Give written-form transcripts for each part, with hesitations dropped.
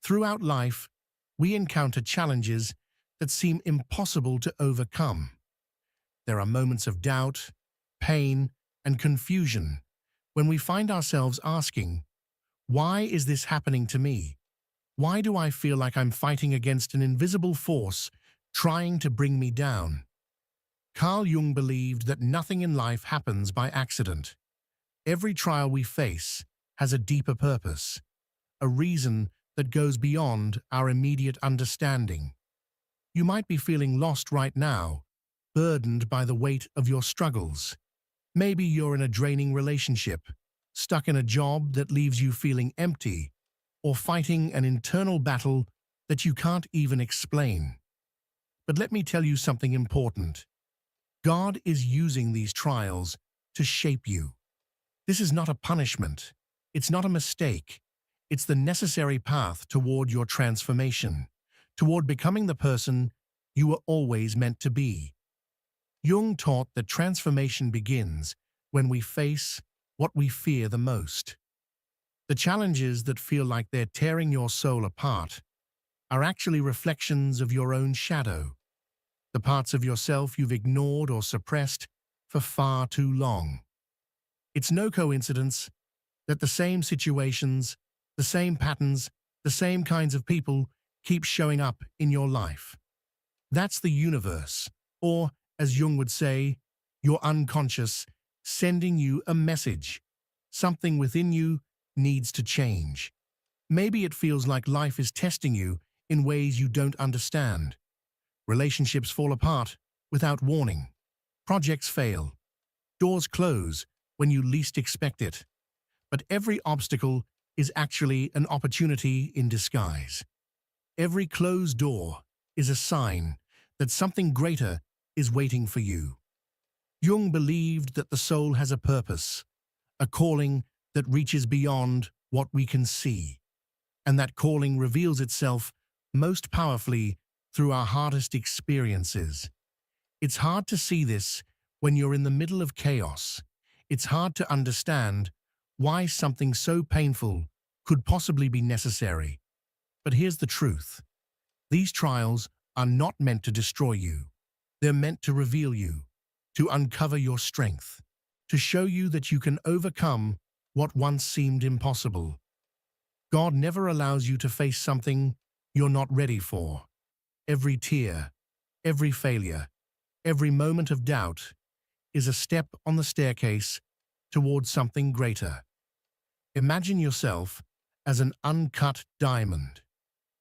Throughout life, we encounter challenges that seem impossible to overcome. There are moments of doubt, pain, and confusion when we find ourselves asking, why is this happening to me? Why do I feel like I'm fighting against an invisible force trying to bring me down? Carl Jung believed that nothing in life happens by accident. Every trial we face has a deeper purpose, a reason that goes beyond our immediate understanding. You might be feeling lost right now, burdened by the weight of your struggles. Maybe you're in a draining relationship, stuck in a job that leaves you feeling empty, or fighting an internal battle that you can't even explain. But let me tell you something important. God is using these trials to shape you. This is not a punishment. It's not a mistake. It's the necessary path toward your transformation, toward becoming the person you were always meant to be. Jung taught that transformation begins when we face what we fear the most. The challenges that feel like they're tearing your soul apart are actually reflections of your own shadow, the parts of yourself you've ignored or suppressed for far too long. It's no coincidence that the same situations, the same patterns, the same kinds of people keep showing up in your life. That's the universe, or, as Jung would say, your unconscious, sending you a message. Something within you needs to change. Maybe it feels like life is testing you in ways you don't understand. Relationships fall apart without warning. Projects fail. Doors close when you least expect it. But every obstacle is actually an opportunity in disguise. Every closed door is a sign that something greater is waiting for you. Jung believed that the soul has a purpose, a calling that reaches beyond what we can see, and that calling reveals itself most powerfully through our hardest experiences. It's hard to see this when you're in the middle of chaos. It's hard to understand why something so painful could possibly be necessary. But here's the truth. These trials are not meant to destroy you. They're meant to reveal you, to uncover your strength, to show you that you can overcome what once seemed impossible. God never allows you to face something you're not ready for. Every tear, every failure, every moment of doubt is a step on the staircase towards something greater. Imagine yourself as an uncut diamond.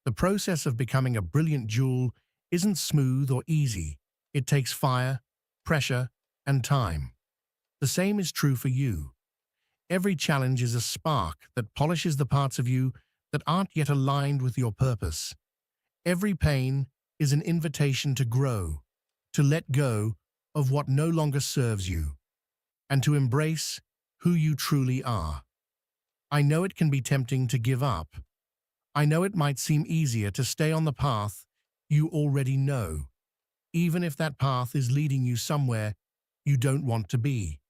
The process of becoming a brilliant jewel isn't smooth or easy. It takes fire, pressure, and time. The same is true for you. Every challenge is a spark that polishes the parts of you that aren't yet aligned with your purpose. Every pain is an invitation to grow, to let go of what no longer serves you, and to embrace who you truly are. I know it can be tempting to give up. I know it might seem easier to stay on the path you already know, even if that path is leading you somewhere you don't want to be.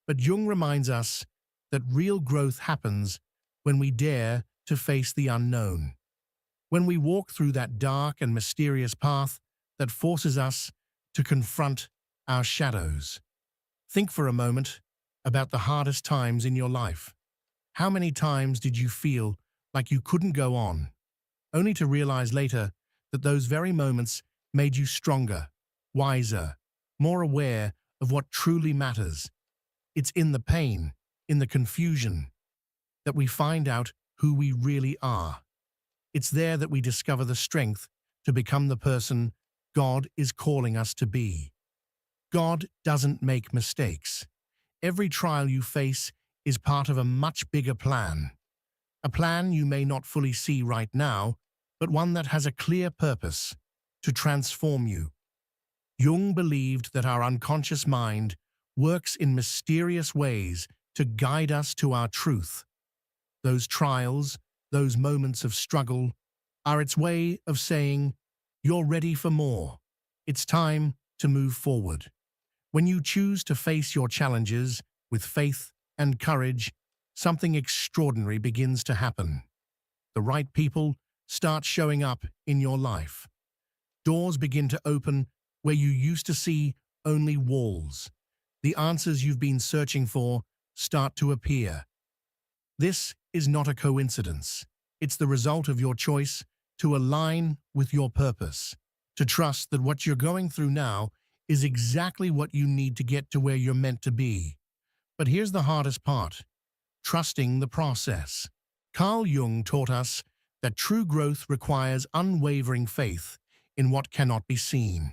But Jung reminds us that real growth happens when we dare to face the unknown, when we walk through that dark and mysterious path that forces us to confront our shadows. Think for a moment about the hardest times in your life. How many times did you feel like you couldn't go on, only to realize later that those very moments made you stronger, wiser, more aware of what truly matters? It's in the pain, in the confusion, that we find out who we really are. It's there that we discover the strength to become the person God is calling us to be. God doesn't make mistakes. Every trial you face is part of a much bigger plan. A plan you may not fully see right now, but one that has a clear purpose: to transform you. Jung believed that our unconscious mind works in mysterious ways to guide us to our truth. Those trials, those moments of struggle, are its way of saying, "You're ready for more. It's time to move forward." When you choose to face your challenges with faith and courage, something extraordinary begins to happen. The right people start showing up in your life. Doors begin to open where you used to see only walls. The answers you've been searching for start to appear. This is not a coincidence. It's the result of your choice to align with your purpose, to trust that what you're going through now is exactly what you need to get to where you're meant to be. But here's the hardest part: trusting the process. Carl Jung taught us that true growth requires unwavering faith in what cannot be seen.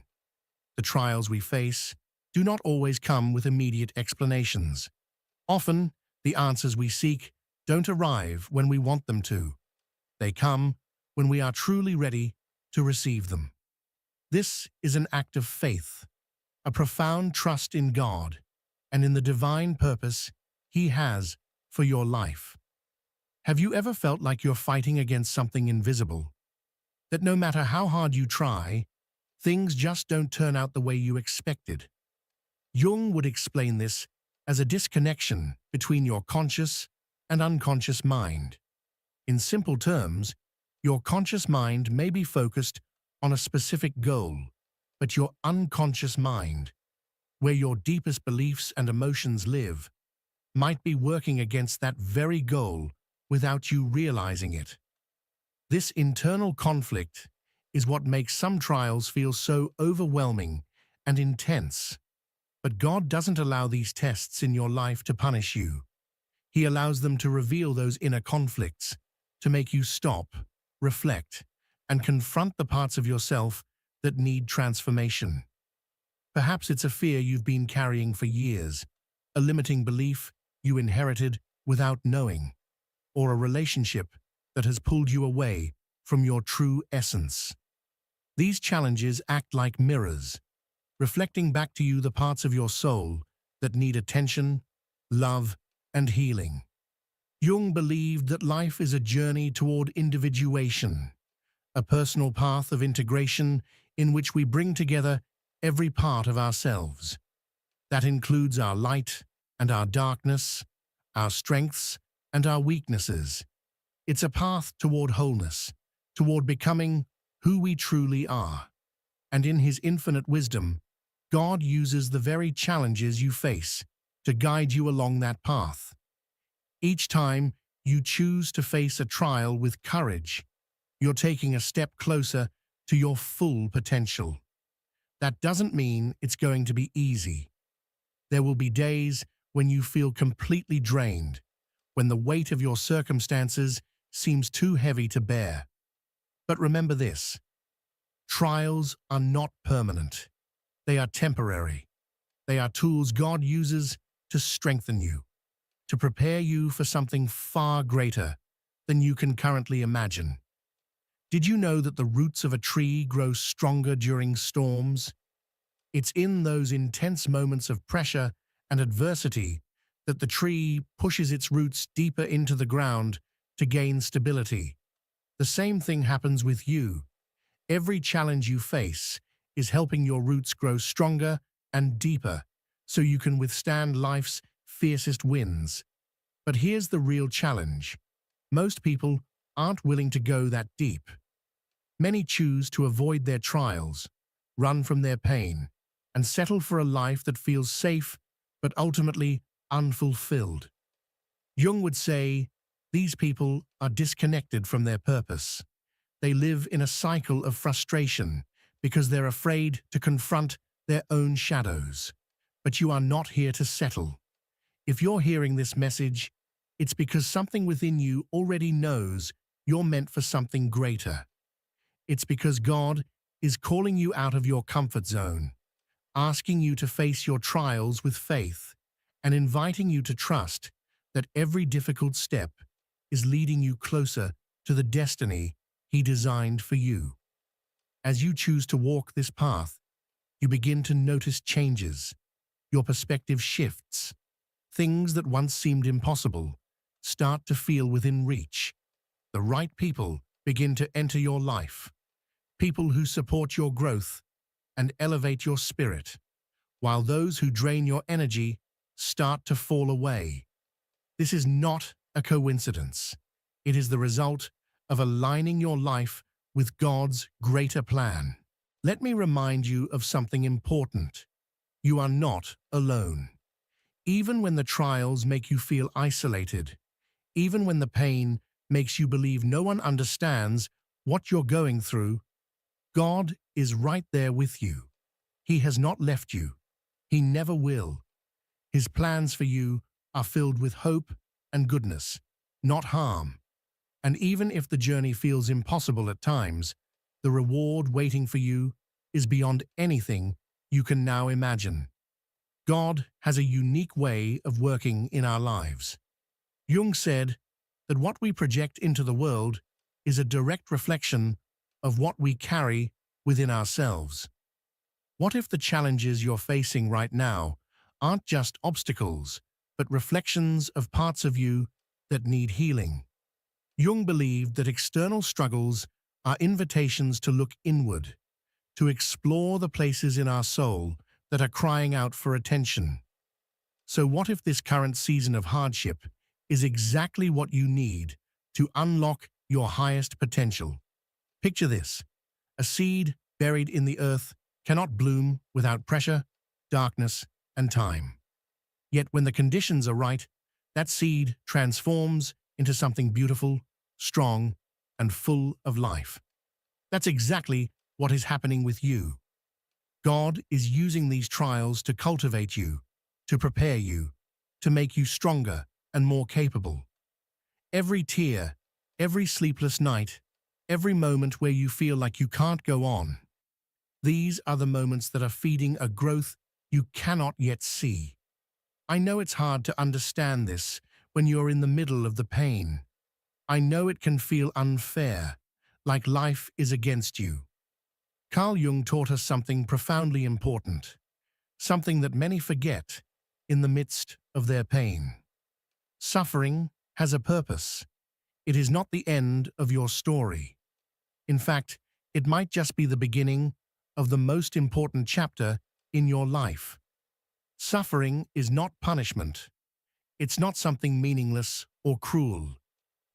The trials we face do not always come with immediate explanations. Often, the answers we seek don't arrive when we want them to. They come when we are truly ready to receive them. This is an act of faith, a profound trust in God and in the divine purpose He has for your life. Have you ever felt like you're fighting against something invisible? That no matter how hard you try, things just don't turn out the way you expected? Jung would explain this as a disconnection between your conscious and unconscious mind. In simple terms, your conscious mind may be focused on a specific goal, but your unconscious mind, where your deepest beliefs and emotions live, might be working against that very goal without you realizing it. This internal conflict is what makes some trials feel so overwhelming and intense. But God doesn't allow these tests in your life to punish you. He allows them to reveal those inner conflicts, to make you stop, reflect, and confront the parts of yourself that need transformation. Perhaps it's a fear you've been carrying for years, a limiting belief you inherited without knowing, or a relationship that has pulled you away from your true essence. These challenges act like mirrors, reflecting back to you the parts of your soul that need attention, love, and healing. Jung believed that life is a journey toward individuation, a personal path of integration in which we bring together every part of ourselves. That includes our light and our darkness, our strengths and our weaknesses. It's a path toward wholeness, toward becoming who we truly are. And in His infinite wisdom, God uses the very challenges you face to guide you along that path. Each time you choose to face a trial with courage, you're taking a step closer to your full potential. That doesn't mean it's going to be easy. There will be days when you feel completely drained, when the weight of your circumstances seems too heavy to bear. But remember this: trials are not permanent. They are temporary. They are tools God uses to strengthen you, to prepare you for something far greater than you can currently imagine. Did you know that the roots of a tree grow stronger during storms? It's in those intense moments of pressure and adversity that the tree pushes its roots deeper into the ground to gain stability. The same thing happens with you. Every challenge you face is helping your roots grow stronger and deeper so you can withstand life's fiercest winds. But here's the real challenge: most people aren't willing to go that deep. Many choose to avoid their trials, run from their pain, and settle for a life that feels safe but ultimately unfulfilled. Jung would say these people are disconnected from their purpose. They live in a cycle of frustration because they're afraid to confront their own shadows. But you are not here to settle. If you're hearing this message, it's because something within you already knows you're meant for something greater. It's because God is calling you out of your comfort zone, asking you to face your trials with faith, and inviting you to trust that every difficult step is leading you closer to the destiny He designed for you. As you choose to walk this path, you begin to notice changes. Your perspective shifts. Things that once seemed impossible start to feel within reach. The right people begin to enter your life. People who support your growth and elevate your spirit, while those who drain your energy start to fall away. This is not a coincidence. It is the result of aligning your life with God's greater plan. Let me remind you of something important. You are not alone. Even when the trials make you feel isolated, even when the pain makes you believe no one understands what you're going through, God is right there with you. He has not left you. He never will. His plans for you are filled with hope and goodness, not harm. And even if the journey feels impossible at times, the reward waiting for you is beyond anything you can now imagine. God has a unique way of working in our lives. Jung said that what we project into the world is a direct reflection of what we carry within ourselves. What if the challenges you're facing right now aren't just obstacles, but reflections of parts of you that need healing? Jung believed that external struggles are invitations to look inward, to explore the places in our soul that are crying out for attention. So what if this current season of hardship is exactly what you need to unlock your highest potential? Picture this: a seed buried in the earth cannot bloom without pressure, darkness, and time. Yet when the conditions are right, that seed transforms into something beautiful, strong, and full of life. That's exactly what is happening with you. God is using these trials to cultivate you, to prepare you, to make you stronger and more capable. Every tear, every sleepless night, every moment where you feel like you can't go on, these are the moments that are feeding a growth you cannot yet see. I know it's hard to understand this when you're in the middle of the pain. I know it can feel unfair, like life is against you. Carl Jung taught us something profoundly important, something that many forget in the midst of their pain. Suffering has a purpose. It is not the end of your story. In fact, it might just be the beginning of the most important chapter in your life. Suffering is not punishment. It's not something meaningless or cruel.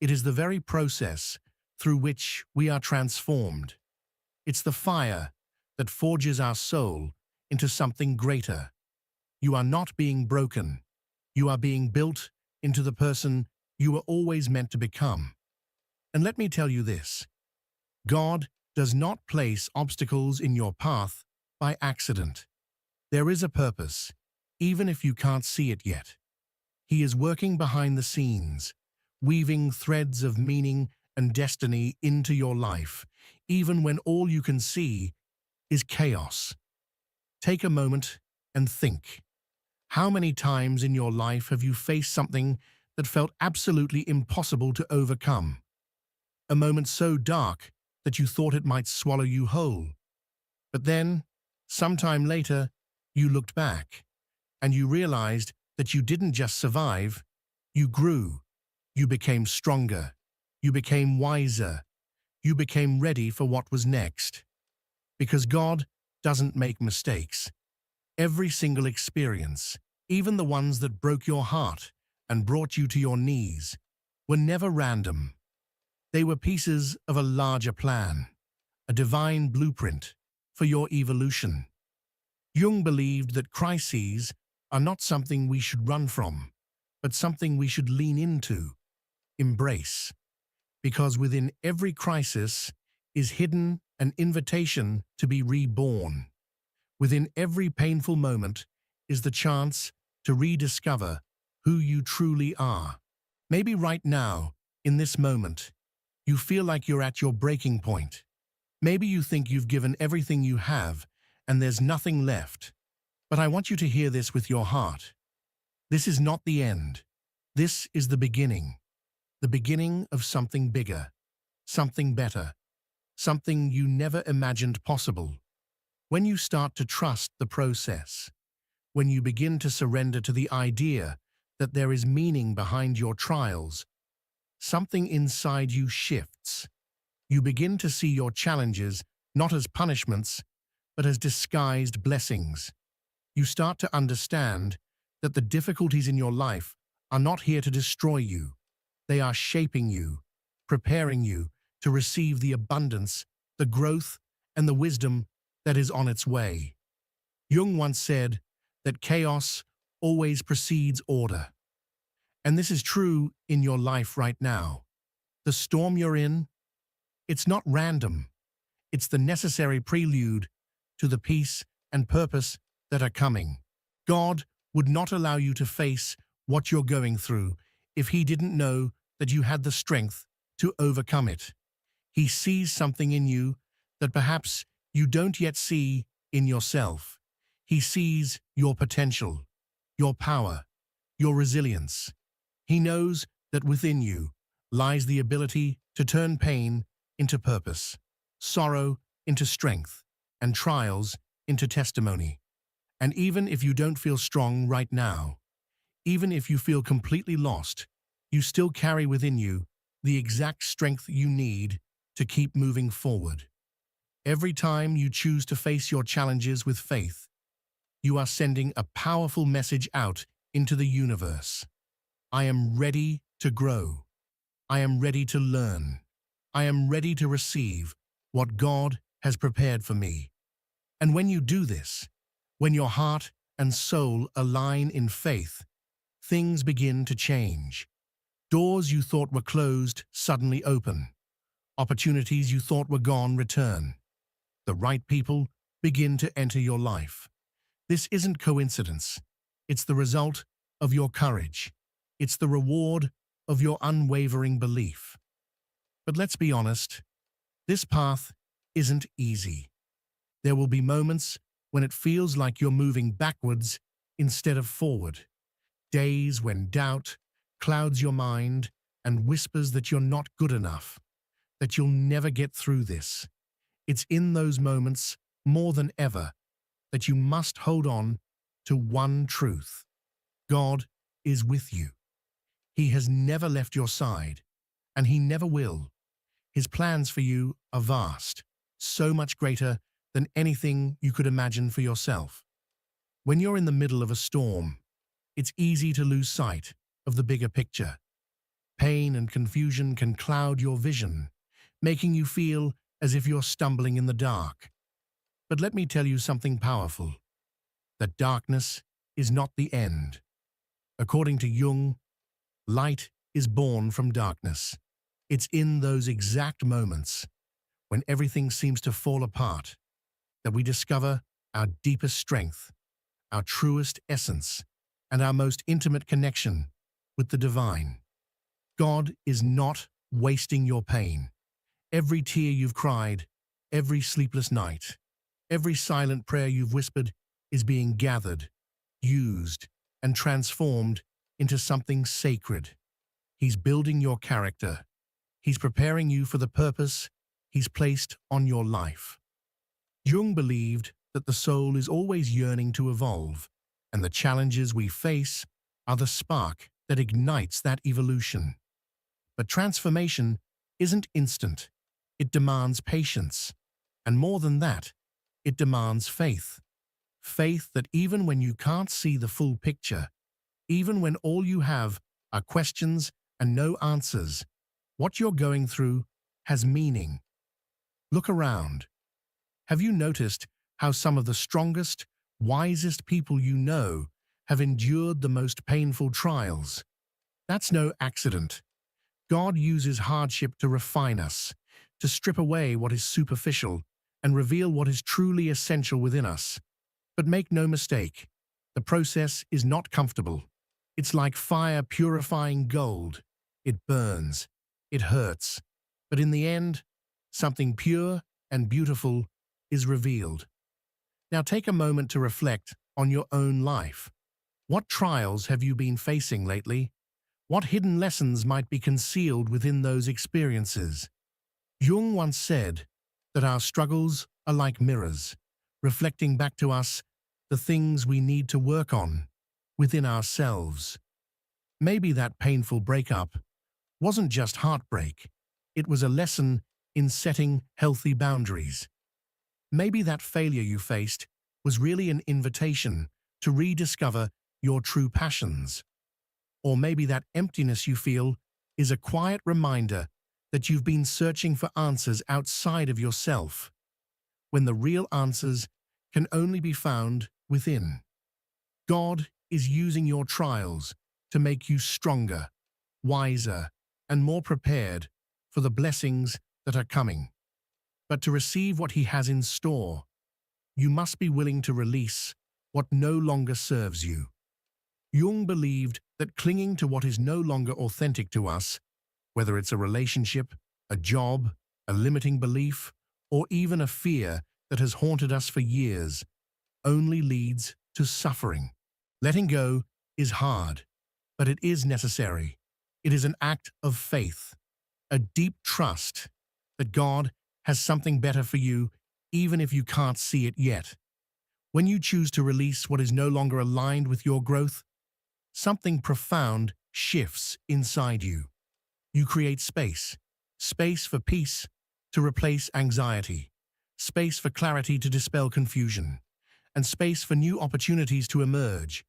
It is the very process through which we are transformed. It's the fire that forges our soul into something greater. You are not being broken. You are being built into the person you were always meant to become. And let me tell you this: God does not place obstacles in your path by accident. There is a purpose, even if you can't see it yet. He is working behind the scenes, weaving threads of meaning and destiny into your life, even when all you can see is chaos. Take a moment and think. How many times in your life have you faced something that felt absolutely impossible to overcome? A moment so dark that you thought it might swallow you whole. But then, sometime later, you looked back and you realized that you didn't just survive, you grew, you became stronger, you became wiser, you became ready for what was next. Because God doesn't make mistakes. Every single experience, even the ones that broke your heart and brought you to your knees, were never random. They were pieces of a larger plan, a divine blueprint for your evolution. Jung believed that crises are not something we should run from, but something we should lean into, embrace. Because within every crisis is hidden an invitation to be reborn. Within every painful moment is the chance to rediscover who you truly are. Maybe right now, in this moment, you feel like you're at your breaking point. Maybe you think you've given everything you have and there's nothing left. But I want you to hear this with your heart. This is not the end. This is the beginning of something bigger, something better, something you never imagined possible. When you start to trust the process, when you begin to surrender to the idea that there is meaning behind your trials, something inside you shifts. You begin to see your challenges not as punishments, but as disguised blessings. You start to understand that the difficulties in your life are not here to destroy you. They are shaping you, preparing you to receive the abundance, the growth, and the wisdom that is on its way. Jung once said that chaos always precedes order. And this is true in your life right now. The storm you're in, it's not random. It's the necessary prelude to the peace and purpose that are coming. God would not allow you to face what you're going through if He didn't know that you had the strength to overcome it. He sees something in you that perhaps you don't yet see in yourself. He sees your potential, your power, your resilience. He knows that within you lies the ability to turn pain into purpose, sorrow into strength, and trials into testimony. And even if you don't feel strong right now, even if you feel completely lost, you still carry within you the exact strength you need to keep moving forward. Every time you choose to face your challenges with faith, you are sending a powerful message out into the universe. I am ready to grow. I am ready to learn. I am ready to receive what God has prepared for me. And when you do this, when your heart and soul align in faith, things begin to change. Doors you thought were closed suddenly open. Opportunities you thought were gone return. The right people begin to enter your life. This isn't coincidence. It's the result of your courage. It's the reward of your unwavering belief. But let's be honest, this path isn't easy. There will be moments when it feels like you're moving backwards instead of forward. Days when doubt clouds your mind and whispers that you're not good enough, that you'll never get through this. It's in those moments, more than ever, that you must hold on to one truth. God is with you. He has never left your side, and He never will. His plans for you are vast, so much greater than anything you could imagine for yourself. When you're in the middle of a storm, it's easy to lose sight of the bigger picture. Pain and confusion can cloud your vision, making you feel as if you're stumbling in the dark. But let me tell you something powerful, that darkness is not the end. According to Jung, light is born from darkness. It's in those exact moments, when everything seems to fall apart, that we discover our deepest strength, our truest essence, and our most intimate connection with the divine. God is not wasting your pain. Every tear you've cried, every sleepless night, every silent prayer you've whispered is being gathered, used, and transformed into something sacred. He's building your character. He's preparing you for the purpose He's placed on your life. Jung believed that the soul is always yearning to evolve, and the challenges we face are the spark that ignites that evolution. But transformation isn't instant. It demands patience. And more than that, it demands faith. Faith that even when you can't see the full picture, even when all you have are questions and no answers, what you're going through has meaning. Look around. Have you noticed how some of the strongest, wisest people you know have endured the most painful trials? That's no accident. God uses hardship to refine us, to strip away what is superficial and reveal what is truly essential within us. But make no mistake, the process is not comfortable. It's like fire purifying gold. It burns, it hurts, but in the end, something pure and beautiful is revealed. Now take a moment to reflect on your own life. What trials have you been facing lately? What hidden lessons might be concealed within those experiences? Jung once said that our struggles are like mirrors, reflecting back to us the things we need to work on within ourselves. Maybe that painful breakup wasn't just heartbreak, it was a lesson in setting healthy boundaries. Maybe that failure you faced was really an invitation to rediscover your true passions. Or maybe that emptiness you feel is a quiet reminder that you've been searching for answers outside of yourself, when the real answers can only be found within. God is using your trials to make you stronger, wiser, and more prepared for the blessings that are coming. But to receive what He has in store, you must be willing to release what no longer serves you. Jung believed that clinging to what is no longer authentic to us, whether it's a relationship, a job, a limiting belief, or even a fear that has haunted us for years, only leads to suffering. Letting go is hard, but it is necessary. It is an act of faith, a deep trust that God has something better for you, even if you can't see it yet. When you choose to release what is no longer aligned with your growth, something profound shifts inside you. You create space, space for peace to replace anxiety, space for clarity to dispel confusion, and space for new opportunities to emerge.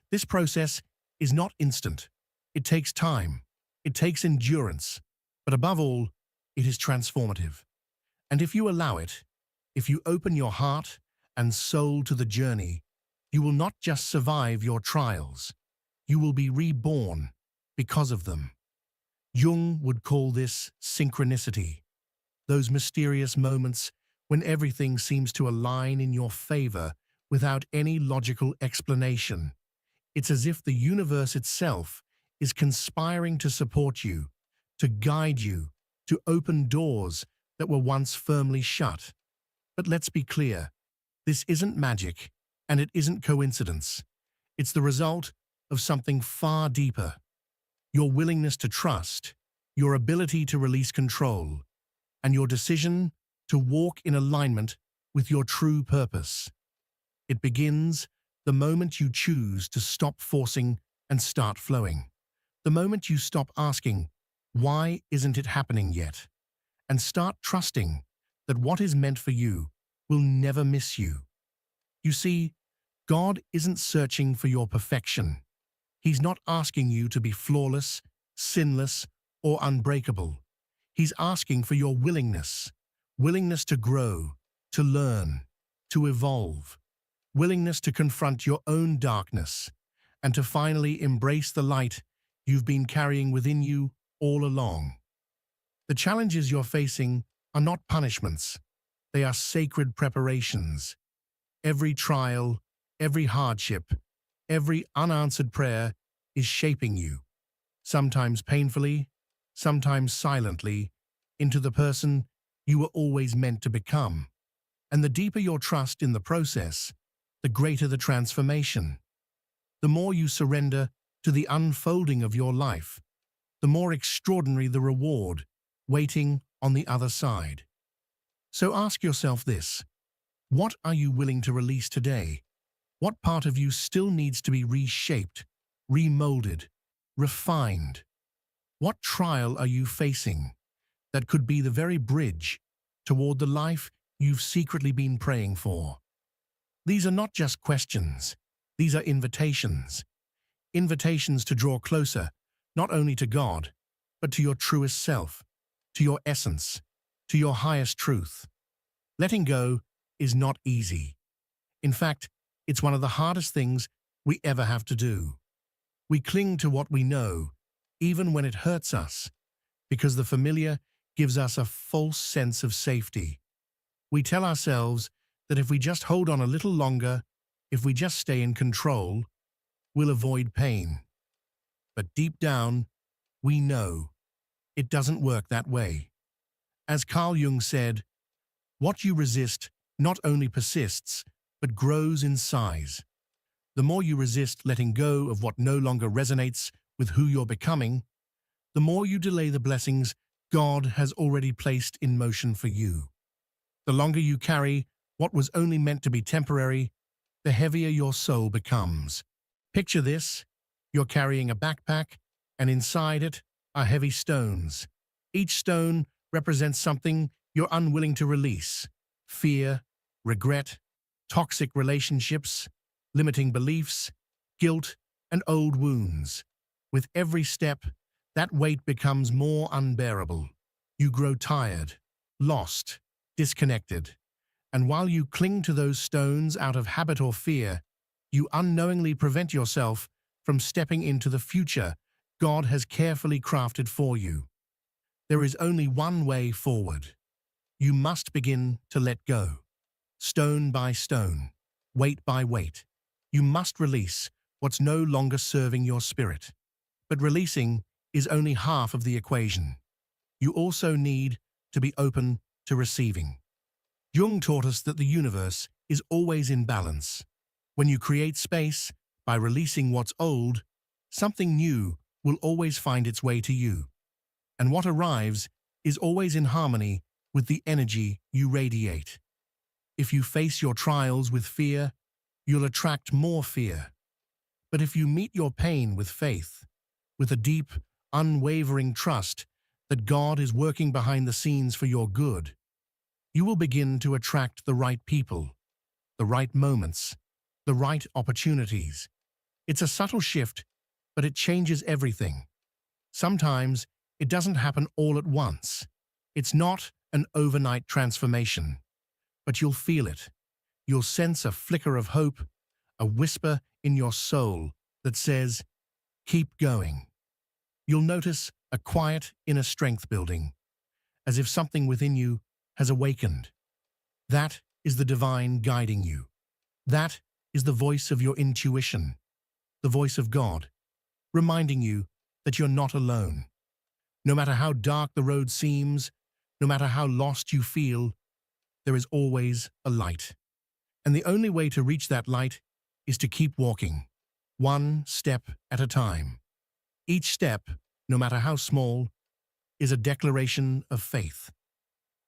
This process is not instant. It takes time. It takes endurance. But above all, it is transformative. And if you allow it, if you open your heart and soul to the journey, you will not just survive your trials. You will be reborn because of them. Jung would call this synchronicity, those mysterious moments when everything seems to align in your favor without any logical explanation. It's as if the universe itself is conspiring to support you, to guide you, to open doors that were once firmly shut. But let's be clear, this isn't magic, and it isn't coincidence. It's the result of something far deeper. Your willingness to trust, your ability to release control, and your decision to walk in alignment with your true purpose. It begins the moment you choose to stop forcing and start flowing. The moment you stop asking, why isn't it happening yet? And start trusting that what is meant for you will never miss you. You see, God isn't searching for your perfection. He's not asking you to be flawless, sinless, or unbreakable. He's asking for your willingness to grow, to learn, to evolve, willingness to confront your own darkness, and to finally embrace the light you've been carrying within you all along. The challenges you're facing are not punishments. They are sacred preparations. Every trial, every hardship, every unanswered prayer is shaping you, sometimes painfully, sometimes silently, into the person you were always meant to become. And the deeper your trust in the process, the greater the transformation. The more you surrender to the unfolding of your life, the more extraordinary the reward waiting on the other side. So ask yourself this: what are you willing to release today? What part of you still needs to be reshaped, remolded, refined? What trial are you facing that could be the very bridge toward the life you've secretly been praying for? These are not just questions. These are invitations. Invitations to draw closer, not only to God, but to your truest self, to your essence, to your highest truth. Letting go is not easy. In fact, it's one of the hardest things we ever have to do. We cling to what we know, even when it hurts us, because the familiar gives us a false sense of safety. We tell ourselves that if we just hold on a little longer, if we just stay in control, we'll avoid pain. But deep down, we know it doesn't work that way. As Carl Jung said, what you resist not only persists, but grows in size. The more you resist letting go of what no longer resonates with who you're becoming, the more you delay the blessings God has already placed in motion for you. The longer you carry what was only meant to be temporary, the heavier your soul becomes. Picture this: you're carrying a backpack, and inside it are heavy stones. Each stone represents something you're unwilling to release: fear, regret, toxic relationships, limiting beliefs, guilt, and old wounds. With every step, that weight becomes more unbearable. You grow tired, lost, disconnected. And while you cling to those stones out of habit or fear, you unknowingly prevent yourself from stepping into the future God has carefully crafted for you. There is only one way forward. You must begin to let go. Stone by stone, weight by weight. You must release what's no longer serving your spirit. But releasing is only half of the equation. You also need to be open to receiving. Jung taught us that the universe is always in balance. When you create space by releasing what's old, something new will always find its way to you. And what arrives is always in harmony with the energy you radiate. If you face your trials with fear, you'll attract more fear. But if you meet your pain with faith, with a deep, unwavering trust that God is working behind the scenes for your good, you will begin to attract the right people, the right moments, the right opportunities. It's a subtle shift, but it changes everything. Sometimes it doesn't happen all at once. It's not an overnight transformation, but you'll feel it. You'll sense a flicker of hope, a whisper in your soul that says, "Keep going." You'll notice a quiet inner strength building, as if something within you has awakened. That is the divine guiding you. That is the voice of your intuition, the voice of God, reminding you that you're not alone. No matter how dark the road seems, no matter how lost you feel, there is always a light. And the only way to reach that light is to keep walking, one step at a time. Each step, no matter how small, is a declaration of faith.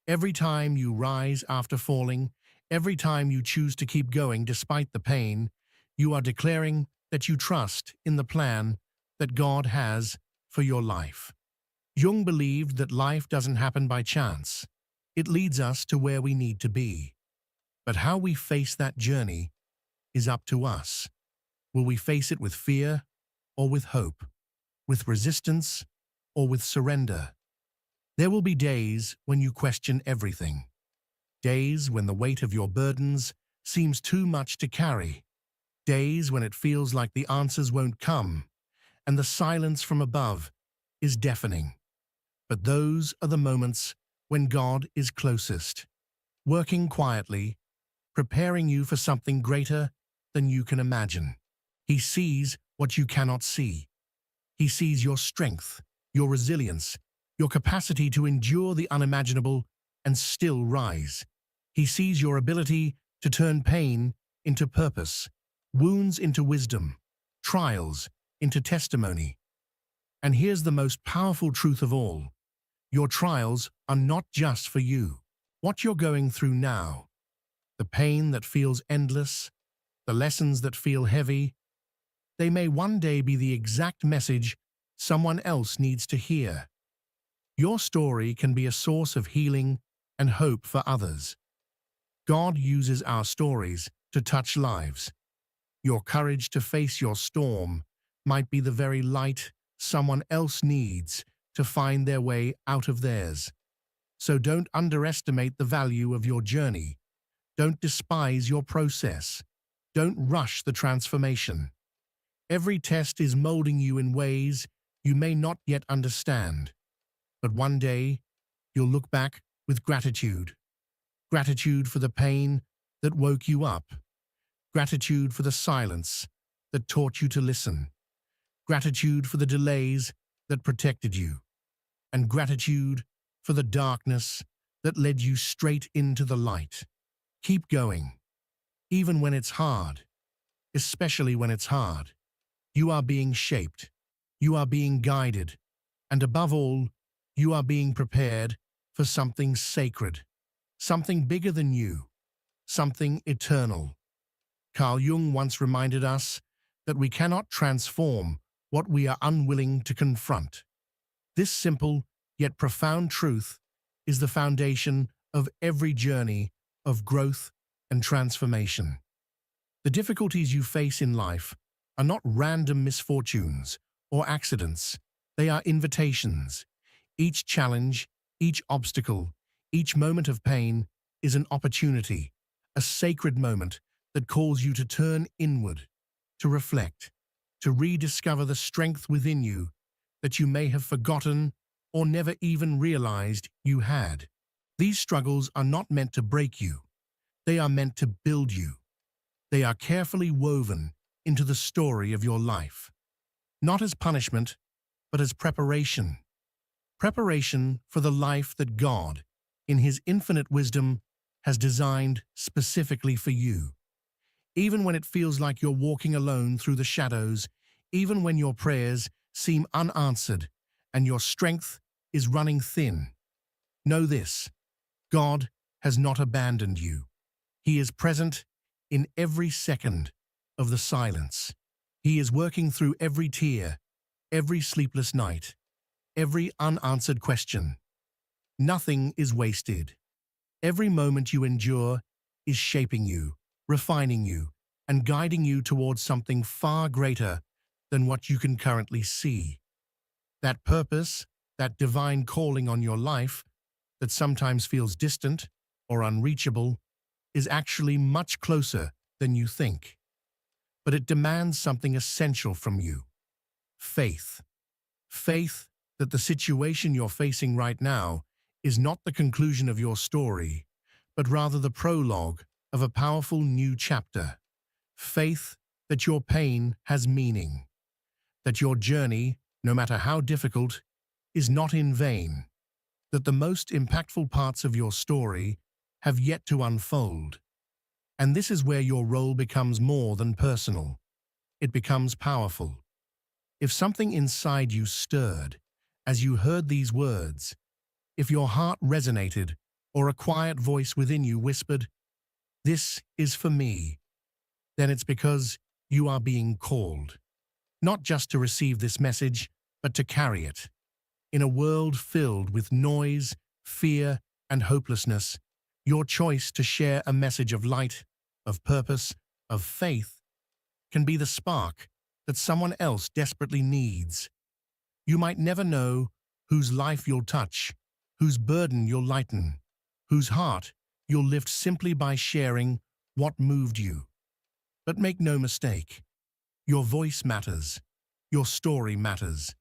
Every time you rise after falling, every time you choose to keep going despite the pain, you are declaring that you trust in the plan that God has for your life. Jung believed that life doesn't happen by chance. It leads us to where we need to be. But how we face that journey is up to us. Will we face it with fear or with hope? With resistance or with surrender? There will be days when you question everything. Days when the weight of your burdens seems too much to carry. Days when it feels like the answers won't come, and the silence from above is deafening. But those are the moments when God is closest, working quietly, preparing you for something greater than you can imagine. He sees what you cannot see. He sees your strength, your resilience, your capacity to endure the unimaginable and still rise. He sees your ability to turn pain into purpose, wounds into wisdom, trials into testimony. And here's the most powerful truth of all. Your trials are not just for you. What you're going through now, the pain that feels endless, the lessons that feel heavy, they may one day be the exact message someone else needs to hear. Your story can be a source of healing and hope for others. God uses our stories to touch lives. Your courage to face your storm might be the very light someone else needs to find their way out of theirs. So don't underestimate the value of your journey. Don't despise your process. Don't rush the transformation. Every test is molding you in ways you may not yet understand. But one day, you'll look back with gratitude. Gratitude for the pain that woke you up. Gratitude for the silence that taught you to listen. Gratitude for the delays that protected you. And gratitude for the darkness that led you straight into the light. Keep going, even when it's hard, especially when it's hard. You are being shaped. You are being guided. And above all, you are being prepared for something sacred, something bigger than you, something eternal. Carl Jung once reminded us that we cannot transform what we are unwilling to confront. This simple yet profound truth is the foundation of every journey of growth and transformation. The difficulties you face in life are not random misfortunes or accidents. They are invitations. Each challenge, Each obstacle, each moment of pain is an opportunity, a sacred moment that calls you to turn inward, to reflect, to rediscover the strength within you that you may have forgotten or never even realized you had. These struggles are not meant to break you. They are meant to build you. They are carefully woven into the story of your life, not as punishment, but as preparation. Preparation for the life that God, in His infinite wisdom, has designed specifically for you. Even when it feels like you're walking alone through the shadows, even when your prayers seem unanswered and your strength is running thin, know this: God has not abandoned you. He is present in every second of the silence. He is working through every tear, every sleepless night, every unanswered question. Nothing is wasted. Every moment you endure is shaping you, refining you, and guiding you towards something far greater than what you can currently see. That purpose, that divine calling on your life that sometimes feels distant or unreachable, is actually much closer than you think. But it demands something essential from you: faith. Faith that the situation you're facing right now is not the conclusion of your story, but rather the prologue of a powerful new chapter. Faith that your pain has meaning, that your journey, no matter how difficult, is not in vain, that the most impactful parts of your story have yet to unfold. And this is where your role becomes more than personal. It becomes powerful. If something inside you stirred as you heard these words, if your heart resonated or a quiet voice within you whispered, "This is for me," then it's because you are being called, not just to receive this message, but to carry it. In a world filled with noise, fear, and hopelessness, your choice to share a message of light, of purpose, of faith can be the spark that someone else desperately needs. You might never know whose life you'll touch, whose burden you'll lighten, whose heart you'll lift simply by sharing what moved you. But make no mistake, your voice matters, your story matters,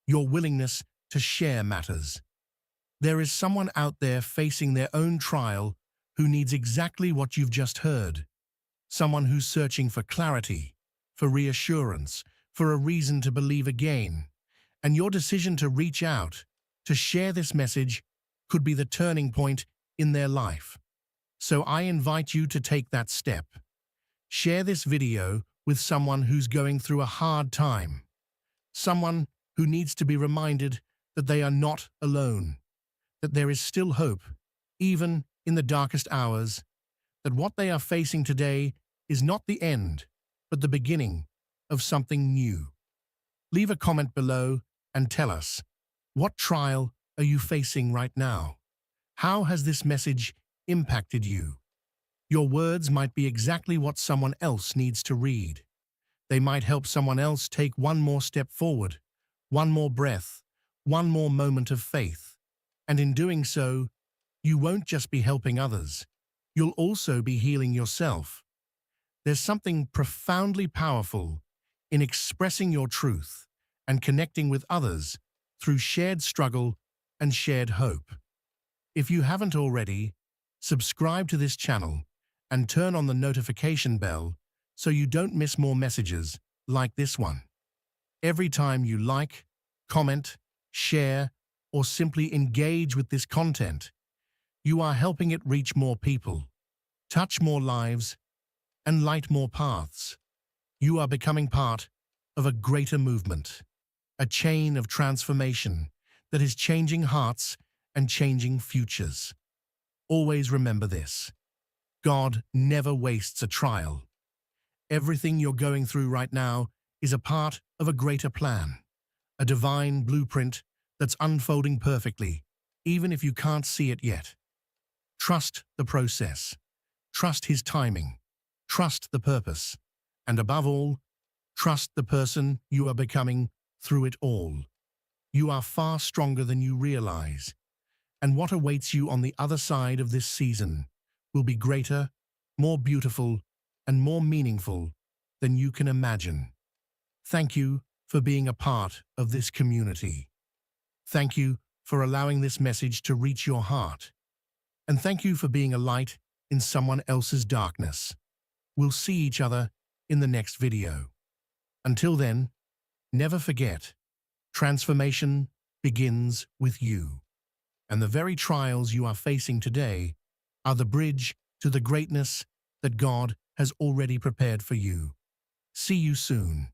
your willingness to share matters. There is someone out there facing their own trial who needs exactly what you've just heard. Someone who's searching for clarity, for reassurance, for a reason to believe again. And your decision to reach out, to share this message, could be the turning point in their life. So I invite you to take that step. Share this video with someone who's going through a hard time. Someone who needs to be reminded that they are not alone, that there is still hope, even in the darkest hours, that what they are facing today is not the end, but the beginning of something new. Leave a comment below and tell us, what trial are you facing right now? How has this message impacted you? Your words might be exactly what someone else needs to read. They might help someone else take one more step forward, one more breath, one more moment of faith. And in doing so, you won't just be helping others, you'll also be healing yourself. There's something profoundly powerful in expressing your truth and connecting with others through shared struggle and shared hope. If you haven't already, subscribe to this channel and turn on the notification bell so you don't miss more messages like this one. Every time you like, comment, share, or simply engage with this content, you are helping it reach more people, touch more lives, and light more paths. You are becoming part of a greater movement, a chain of transformation that is changing hearts and changing futures. Always remember this: God never wastes a trial. Everything you're going through right now is a part of a greater plan, a divine blueprint that's unfolding perfectly, even if you can't see it yet. Trust the process. Trust His timing. Trust the purpose. And above all, trust the person you are becoming through it all. You are far stronger than you realize. And what awaits you on the other side of this season will be greater, more beautiful, and more meaningful than you can imagine. Thank you for being a part of this community. Thank you for allowing this message to reach your heart. And thank you for being a light in someone else's darkness. We'll see each other in the next video. Until then, never forget, transformation begins with you. And the very trials you are facing today are the bridge to the greatness that God has already prepared for you. See you soon.